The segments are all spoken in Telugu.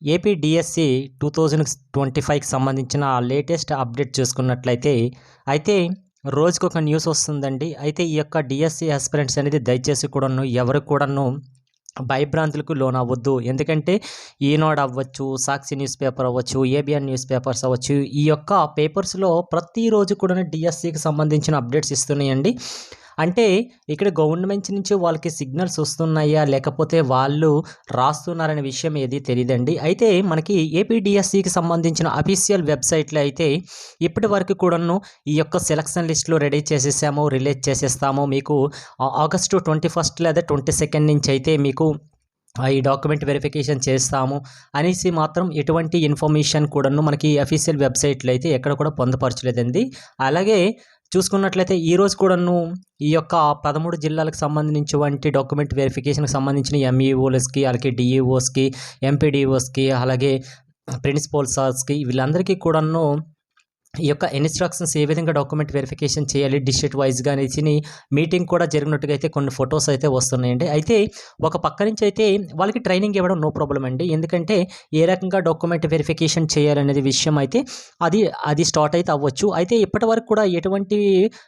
ఏపీ డిఎస్సి 2025కి సంబంధించిన లేటెస్ట్ అప్డేట్ చూసుకున్నట్లయితే, అయితే రోజుకొక న్యూస్ వస్తుందండి. అయితే ఈ యొక్క డిఎస్సి ఆస్పిరెంట్స్ అనేది దయచేసి కూడాను ఎవరు కూడాను భయభ్రాంతులకు లోనవ్వద్దు. ఎందుకంటే ఈనాడు అవ్వచ్చు, సాక్షి న్యూస్ పేపర్ అవ్వచ్చు, ఏబిఎన్ న్యూస్ పేపర్స్ అవ్వచ్చు, ఈ యొక్క పేపర్స్‌లో ప్రతిరోజు కూడాను డిఎస్సికి సంబంధించిన అప్డేట్స్ ఇస్తున్నాయండి. అంటే ఇక్కడ గవర్నమెంట్ నుంచి వాళ్ళకి సిగ్నల్స్ వస్తున్నాయా? లేకపోతే వాళ్ళు రాస్తున్నారనే విషయం ఏది తెలీదండి. అయితే మనకి ఏపీడీఎస్సీకి సంబంధించిన అఫీషియల్ వెబ్‌సైట్‌లో అయితే ఇప్పటి వరకు కూడాను ఈ యొక్క సెలక్షన్ లిస్ట్‌లు రెడీ చేసేసాము, రిలీజ్ చేసేస్తాము. మీకు ఆగస్టు 21 లేదా 22 నుంచి అయితే మీకు ఈ డాక్యుమెంట్ వెరిఫికేషన్ చేస్తాము అనేసి మాత్రం ఎటువంటి ఇన్ఫర్మేషన్ కూడాను మనకి అఫీషియల్ వెబ్‌సైట్‌లో అయితే ఎక్కడ కూడా పొందుపరచలేదండి. అలాగే చూసుకున్నట్లయితే ఈరోజు కూడాను ఈ యొక్క 13 జిల్లాలకు సంబంధించినటువంటి డాక్యుమెంట్ వెరిఫికేషన్‌కి సంబంధించిన ఎంఈఓలస్‌కి, అలాగే డీఈఓస్‌కి, ఎంపీడీఓస్‌కి, అలాగే ప్రిన్సిపల్ సార్స్‌కి వీళ్ళందరికీ కూడాను ఈ యొక్క ఇన్‌స్ట్రక్షన్స్ ఏ విధంగా డాక్యుమెంట్ వెరిఫికేషన్ చేయాలి డిస్ట్రిక్ట్ వైస్‌గా అనేసిని మీటింగ్ కూడా జరిగినట్టుగా అయితే కొన్ని ఫోటోస్ అయితే వస్తున్నాయండి. అయితే ఒక పక్క నుంచి అయితే వాళ్ళకి ట్రైనింగ్ ఇవ్వడం నో ప్రాబ్లమ్ అండి. ఎందుకంటే ఏ రకంగా డాక్యుమెంట్ వెరిఫికేషన్ చేయాలనేది విషయం అయితే అది స్టార్ట్ అయితే అవ్వచ్చు. అయితే ఇప్పటివరకు కూడా ఎటువంటి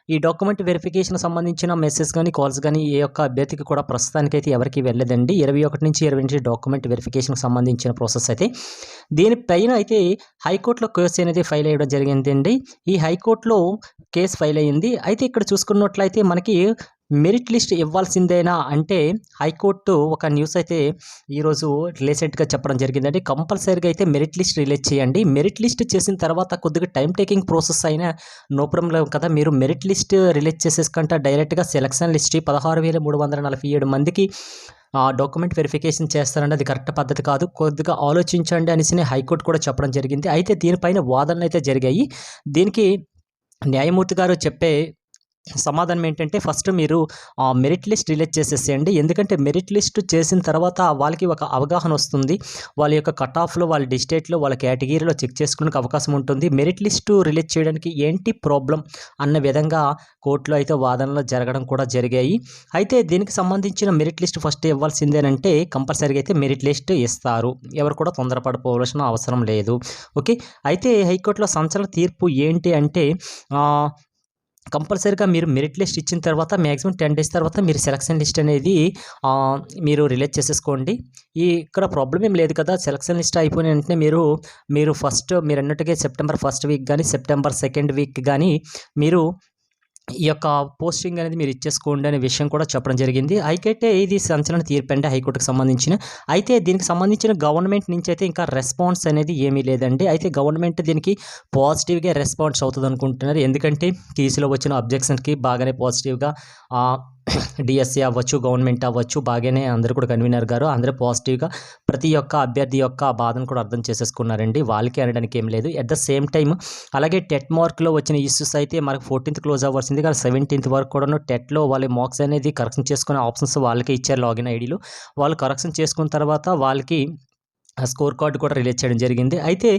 ఈ డాక్యుమెంట్ వెరిఫికేషన్‌కి సంబంధించిన మెసేజ్ గాని, కాల్స్ గాని ఏ యొక్క అభ్యర్థికి కూడా ప్రస్తుతానికైతే ఎవరికీ వెళ్ళలేదండి. 21-20 డాక్యుమెంట్ వెరిఫికేషన్‌కి సంబంధించిన ప్రాసెస్ అయితే. దీనిపైన అయితే హైకోర్టులో కేసు అనేది ఫైల్ అయ్యడం జరిగిందండి. ఈ హైకోర్టులో కేసు ఫైల్ అయింది. అయితే ఇక్కడ చూసుకున్నట్లయితే మనకి మెరిట్ లిస్ట్ ఇవ్వాల్సిందేనా అంటే హైకోర్టు ఒక న్యూస్ అయితే ఈరోజు రీసెంట్‌గా చెప్పడం జరిగిందండి. కంపల్సరీగా అయితే మెరిట్ లిస్ట్ రిలీజ్ చేయండి. మెరిట్ లిస్ట్ చేసిన తర్వాత కొద్దిగా టైమ్ టేకింగ్ ప్రాసెస్ అయినా నో ప్రాబ్లమ్ కదా! మీరు మెరిట్ లిస్ట్ రిలీజ్ చేసేసుకుంటా డైరెక్ట్‌గా సెలక్షన్ లిస్ట్ 16,347 మందికి డాక్యుమెంట్ వెరిఫికేషన్ చేస్తారండి. అది కరెక్ట్ పద్ధతి కాదు. కొద్దిగా ఆలోచించండి అనేసి హైకోర్టు కూడా చెప్పడం జరిగింది. అయితే దీనిపైన వాదనలైతే జరిగాయి. దీనికి న్యాయమూర్తి గారు చెప్పే సమాధానం ఏంటంటే ఫస్ట్ మీరు మెరిట్ లిస్ట్ రిలీజ్ చేసేసేయండి. ఎందుకంటే మెరిట్ లిస్ట్ చేసిన తర్వాత వాళ్ళకి ఒక అవగాహన వస్తుంది. వాళ్ళ యొక్క కట్ ఆఫ్‌లో, వాళ్ళ డిస్ట్రిక్ట్‌లో, వాళ్ళ కేటగిరీలో చెక్ చేసుకోవడానికి అవకాశం ఉంటుంది. మెరిట్ లిస్టు రిలీజ్ చేయడానికి ఏంటి ప్రాబ్లమ్ అన్న విధంగా కోర్టులో అయితే వాదనలు జరగడం కూడా జరిగాయి. అయితే దీనికి సంబంధించిన మెరిట్ లిస్ట్ ఫస్ట్ ఇవ్వాల్సిందేనంటే కంపల్సరీగా అయితే మెరిట్ లిస్ట్ ఇస్తారు. ఎవరు కూడా తొందరపడిపోవాల్సిన అవసరం లేదు. ఓకే. అయితే హైకోర్టులో సంచలన తీర్పు ఏంటి అంటే కంపల్సరీగా మీరు మెరిట్ లిస్ట్ ఇచ్చిన తర్వాత మాక్సిమం 10 డేస్ తర్వాత మీరు సెలక్షన్ లిస్ట్ అనేది మీరు రిలీజ్ చేసేసుకోండి. ఇక్కడ ప్రాబ్లమ్ ఏం లేదు కదా! సెలక్షన్ లిస్ట్ అయిపోయిన వెంటనే మీరు ఫస్ట్ మీరన్నట్టుగా సెప్టెంబర్ 1 వీక్ గానీ, సెప్టెంబర్ 2 వీక్ గానీ మీరు ఈ యొక్క పోస్టింగ్ అనేది మీరు ఇచ్చేసుకోండి అనే విషయం కూడా చెప్పడం జరిగింది. అయితే ఇది సంచలన తీర్పండి హైకోర్టుకి సంబంధించిన. అయితే దీనికి సంబంధించిన గవర్నమెంట్ నుంచి అయితే ఇంకా రెస్పాన్స్ అనేది ఏమీ లేదండి. అయితే గవర్నమెంట్ దీనికి పాజిటివ్‌గా రెస్పాన్స్ అవుతదనుకుంటున్నారు. ఎందుకంటే కేసులో వచ్చిన అబ్జెక్షన్స్‌కి బాగానే పాజిటివ్‌గా డిఎస్సి అవ్వచ్చు, గవర్నమెంట్ అవ్వచ్చు బాగానే అందరూ కూడా కన్వీనర్ గారు అందరూ పాజిటివ్‌గా ప్రతి ఒక్క అభ్యర్థి యొక్క బాధను కూడా అర్థం చేసేసుకున్నారండి. వాళ్ళకి అనడానికి ఏం లేదు. ఎట్ ద సేమ్ టైమ్ అలాగే టెట్ మార్క్‌లో వచ్చిన ఇష్యూస్ అయితే మనకు 14థ్ క్లోజ్ అవ్వాల్సింది కానీ 17థ్ వరకు కూడాను టెట్‌లో వాళ్ళ మార్క్స్ అనేది కరెక్షన్ చేసుకునే ఆప్షన్స్ వాళ్ళకే ఇచ్చారు లాగిన్ ఐడీలు. వాళ్ళు కరెక్షన్ చేసుకున్న తర్వాత వాళ్ళకి స్కోర్ కార్డ్ కూడా రిలీజ్ చేయడం జరిగింది. అయితే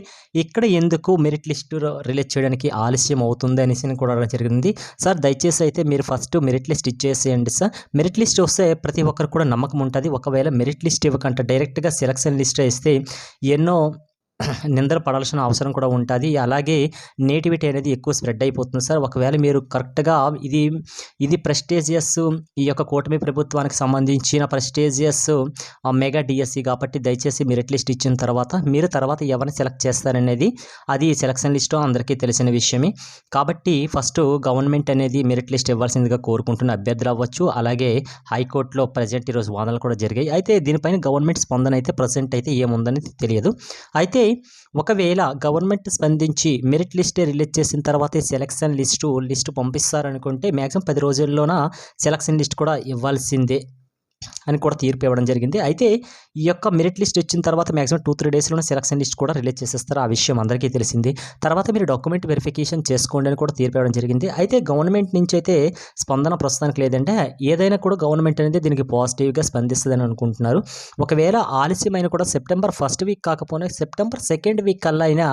ఇక్కడ ఎందుకు మెరిట్ లిస్ట్ రిలీజ్ చేయడానికి ఆలస్యం అవుతుంది అనేసి కూడా అడగడం జరిగింది. సార్ దయచేసి అయితే మీరు ఫస్ట్ మెరిట్ లిస్ట్ ఇచ్చేసేయండి సార్. మెరిట్ లిస్ట్ వస్తే ప్రతి ఒక్కరికి కూడా నమ్మకం ఉంటుంది. ఒకవేళ మెరిట్ లిస్ట్ ఇవ్వకుండా డైరెక్ట్‌గా సెలక్షన్ లిస్ట్ ఇస్తే ఎన్నో నిందలు పడాల్సిన అవసరం కూడా ఉంటుంది. అలాగే నేటివిటీ అనేది ఎక్కువ స్ప్రెడ్ అయిపోతుంది సార్. ఒకవేళ మీరు కరెక్ట్‌గా ఇది ప్రెస్టీజియస్ ఈ యొక్క కూటమి ప్రభుత్వానికి సంబంధించిన ప్రెస్టీజియస్ మెగా డిఎస్సి కాబట్టి దయచేసి మెరిట్ లిస్ట్ ఇచ్చిన తర్వాత ఎవరిని సెలెక్ట్ చేస్తారనేది అది సెలక్షన్ లిస్టు అందరికీ తెలిసిన విషయమే. కాబట్టి ఫస్ట్ గవర్నమెంట్ అనేది మెరిట్ లిస్ట్ ఇవ్వాల్సిందిగా కోరుకుంటున్న అభ్యర్థులు అవ్వచ్చు. అలాగే హైకోర్టులో ప్రెజెంట్ ఈరోజు వాదనలు కూడా జరిగాయి. అయితే దీనిపైన గవర్నమెంట్ స్పందన అయితే ప్రెజెంట్ అయితే ఏముందని తెలియదు. అయితే ఒకవేళ గవర్నమెంట్ స్పందించి మెరిట్ లిస్ట్ రిలీజ్ చేసిన తర్వాతే సెలక్షన్ లిస్టు పంపిస్తారనుకుంటే మాక్సిమం 10 రోజుల్లోన సెలక్షన్ లిస్ట్ కూడా ఇవ్వాల్సిందే అని కూడా తీర్పు ఇవ్వడం జరిగింది. అయితే ఈ యొక్క మెరిట్ లిస్ట్ వచ్చిన తర్వాత మాక్సిమం 2-3 డేస్‌లోనే సెలక్షన్ లిస్ట్ కూడా రిలీజ్ చేసేస్తారు. ఆ విషయం అందరికీ తెలిసింది. తర్వాత మీరు డాక్యుమెంట్ వెరిఫికేషన్ చేసుకోండి అని కూడా తీర్పు ఇవ్వడం జరిగింది. అయితే గవర్నమెంట్ నుంచి అయితే స్పందన ప్రస్తుతానికి లేదంటే ఏదైనా కూడా గవర్నమెంట్ అనేది దీనికి పాజిటివ్‌గా స్పందిస్తదని అనుకుంటున్నారు. ఒకవేళ ఆలస్యమైన కూడా సెప్టెంబర్ 1 వీక్ కాకపోయినా సెప్టెంబర్ 2 వీక్ కల్లా అయినా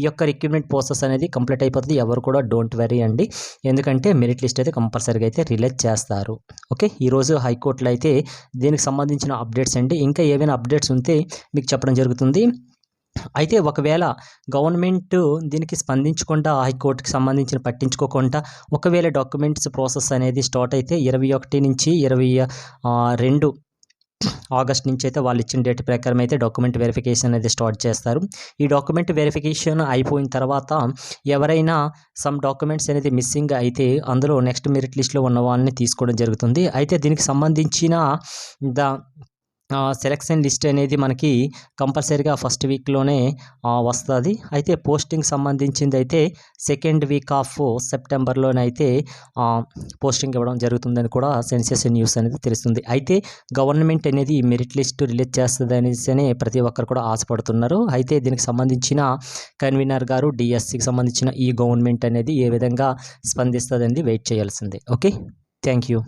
ఈ యొక్క రిక్రూట్మెంట్ ప్రాసెస్ అనేది కంప్లీట్ అయిపోతుంది. ఎవరు కూడా డోంట్ వరీ అండి. ఎందుకంటే మెరిట్ లిస్ట్ అయితే కంపల్సరీగా అయితే రిలీజ్ చేస్తారు. ఓకే. ఈరోజు హైకోర్టులో అయితే దీనికి సంబంధించిన అప్డేట్స్ అండి. ఇంకా ఏవైనా అప్డేట్స్ ఉంటే మీకు చెప్పడం జరుగుతుంది. అయితే ఒకవేళ గవర్నమెంట్ దీనికి స్పందించకుండా హైకోర్టుకి సంబంధించిన పట్టించుకోకుండా ఒకవేళ డాక్యుమెంట్స్ ప్రాసెస్ అనేది స్టార్ట్ అయితే 21 నుంచి 22 ఆగస్ట్ నుంచి అయితే వాళ్ళు ఇచ్చిన డేట్ ప్రకారం అయితే డాక్యుమెంట్ వెరిఫికేషన్ అనేది స్టార్ట్ చేస్తారు. ఈ డాక్యుమెంట్ వెరిఫికేషన్ అయిపోయిన తర్వాత ఎవరైనా సమ్ డాక్యుమెంట్స్ అనేది మిస్సింగ్ అయితే అందులో నెక్స్ట్ మెరిట్ లిస్ట్లో ఉన్న వాళ్ళని తీసుకోవడం జరుగుతుంది. అయితే దీనికి సంబంధించిన సెలక్షన్ లిస్ట్ అనేది మనకి కంపల్సరీగా ఫస్ట్ వీక్లోనే వస్తుంది. అయితే పోస్టింగ్ సంబంధించింది అయితే సెకండ్ వీక్ ఆఫ్ సెప్టెంబర్లోనైతే పోస్టింగ్ ఇవ్వడం జరుగుతుందని కూడా సెన్సస్ న్యూస్ అనేది తెలుస్తుంది. అయితే గవర్నమెంట్ అనేది ఈ మెరిట్ లిస్ట్ రిలీజ్ చేస్తుంది అనేసి ప్రతి ఒక్కరు కూడా ఆశపడుతున్నారు. అయితే దీనికి సంబంధించిన కన్వీనర్ గారు డిఎస్సికి సంబంధించిన ఈ గవర్నమెంట్ అనేది ఏ విధంగా స్పందిస్తుంది అనేది వెయిట్ చేయాల్సిందే. Okay, thank you.